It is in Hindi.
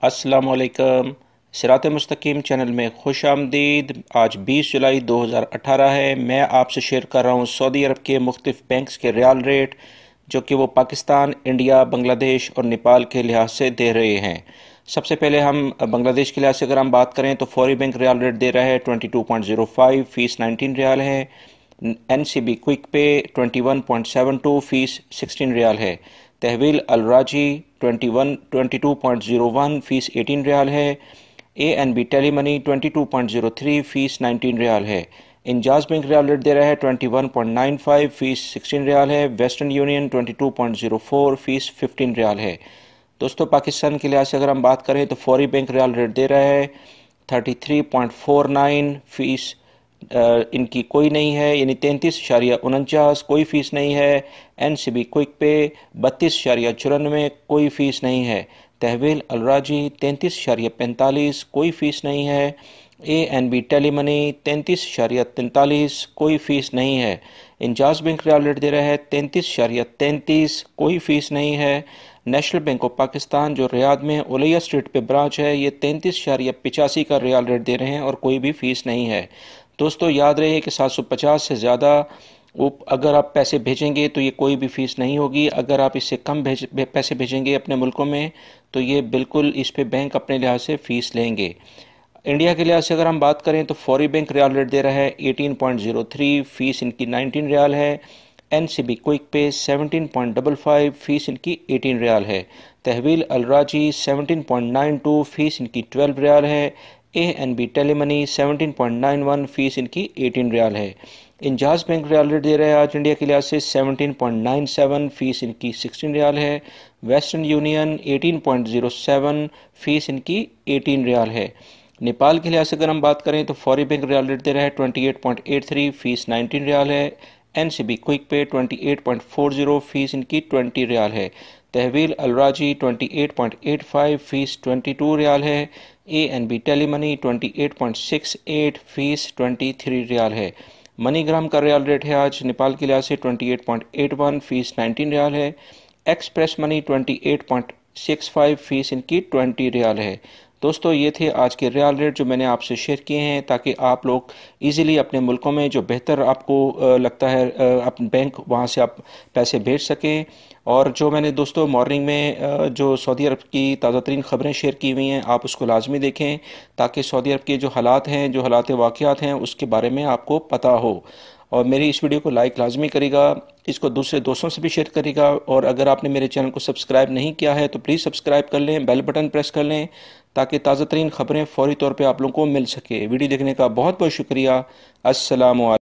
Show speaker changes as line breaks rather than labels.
अस्सलाम वालेकुम। सिरात मुस्तकीम चैनल में खुश आमदीद। आज 20 जुलाई 2018 है। मैं आपसे शेयर कर रहा हूँ सऊदी अरब के मुख्तलिफ बैंक्स के रियाल रेट, जो कि वो पाकिस्तान, इंडिया, बांग्लादेश और नेपाल के लिहाज से दे रहे हैं। सबसे पहले हम बांग्लादेश के लिहाज से अगर हम बात करें तो फौरी बैंक रियाल रेट दे रहा है 22.05, फ़ीस 19 रियाल है। NCB क्विक पे 21.72, फ़ीस 16 रियाल है। तहवील अलराजी 22.01, फ़ीस 18 रियाल है। ANB टेलीमनी 22.03, फ़ीस 19 रियाल है। इंजाज बैंक रियाल रेट दे रहा है 21.95, फ़ीस 16 रियाल है। वेस्टर्न यूनियन 22.04, फ़ीस 15 रियाल है। दोस्तों, पाकिस्तान के लिहाज से अगर हम बात करें तो फौरी बैंक रियाल रेट दे रहा है 33.49, फ़ीस इनकी कोई नहीं है, यानी 33.49, कोई फ़ीस नहीं है। NCB क्विक पे 32.94, कोई फ़ीस नहीं है। तहवील अलराजी 33.45, कोई फ़ीस नहीं है। ANB टेलीमनी 33.43, कोई फ़ीस नहीं है। इंजाज बैंक रियाल रेट दे रहा है 33.33, कोई फ़ीस नहीं है। नेशनल बैंक ऑफ पाकिस्तान जो रियाद में उलैया स्ट्रीट पे ब्रांच है, ये 33.85 का रियाल रेट दे रहे हैं और कोई भी फ़ीस नहीं है। दोस्तों, याद रहे कि 750 से ज़्यादा अगर आप पैसे भेजेंगे तो ये कोई भी फ़ीस नहीं होगी। अगर आप इससे कम पैसे भेजेंगे अपने मुल्कों में तो ये बिल्कुल इस पे बैंक अपने लिहाज से फ़ीस लेंगे। इंडिया के लिहाज से अगर हम बात करें तो फौरी बैंक रियाल रेट दे रहा है 18.03, फ़ीस इनकी 19 रियाल है। NCB क्विक पे 17.55, फ़ीस इनकी 18 रियाल है। तहवील अलराजी 17.92, फ़ीस इनकी 12 रियाल है। ANB टेलीमनी 17.91, फ़ीस इनकी 18 रियाल है। इंजाज बैंक रियाल रेट दे रहा है आज इंडिया के लिहाज से 17.97, फ़ीस इनकी 16 रियाल है। वेस्टर्न यूनियन 18.07, फ़ीस इनकी 18 रियाल है। नेपाल के लिहाज से अगर हम बात करें तो फौरी बैंक रियाल रेट दे रहा है 28.83, फ़ीस 19 रियाल है। NCB क्विक पे 28.40, फ़ीस इनकी 20 रियाल है। तहवील अलराजी 28.85, फ़ीस 22 रियाल है। ANB टेलीमनी 28.68, फ़ीस 23 रियाल है। मनीग्राम का रियाल रेट है आज नेपाल के लिहाज से 28.81, फ़ीस 19 रियाल है। एक्सप्रेस मनी 28.65, फ़ीस इनकी 20 रियाल है। दोस्तों, ये थे आज के रियाल रेट जो मैंने आपसे शेयर किए हैं, ताकि आप लोग इजीली अपने मुल्कों में जो बेहतर आपको लगता है अपने बैंक, वहाँ से आप पैसे भेज सकें। और जो मैंने दोस्तों मॉर्निंग में जो सऊदी अरब की ताज़ा तरीन खबरें शेयर की हुई हैं, आप उसको लाजमी देखें, ताकि सऊदी अरब के जो हालात हैं, जो हालात वाक़यात हैं, उसके बारे में आपको पता हो। और मेरी इस वीडियो को लाइक लाजमी करेगा, इसको दूसरे दोस्तों से भी शेयर करेगा। और अगर आपने मेरे चैनल को सब्सक्राइब नहीं किया है तो प्लीज़ सब्सक्राइब कर लें, बेल बटन प्रेस कर लें, ताकि ताज़ा तरीन खबरें फ़ौरी तौर पे आप लोगों को मिल सके। वीडियो देखने का बहुत बहुत शुक्रिया। अस्सलाम वालेकुम।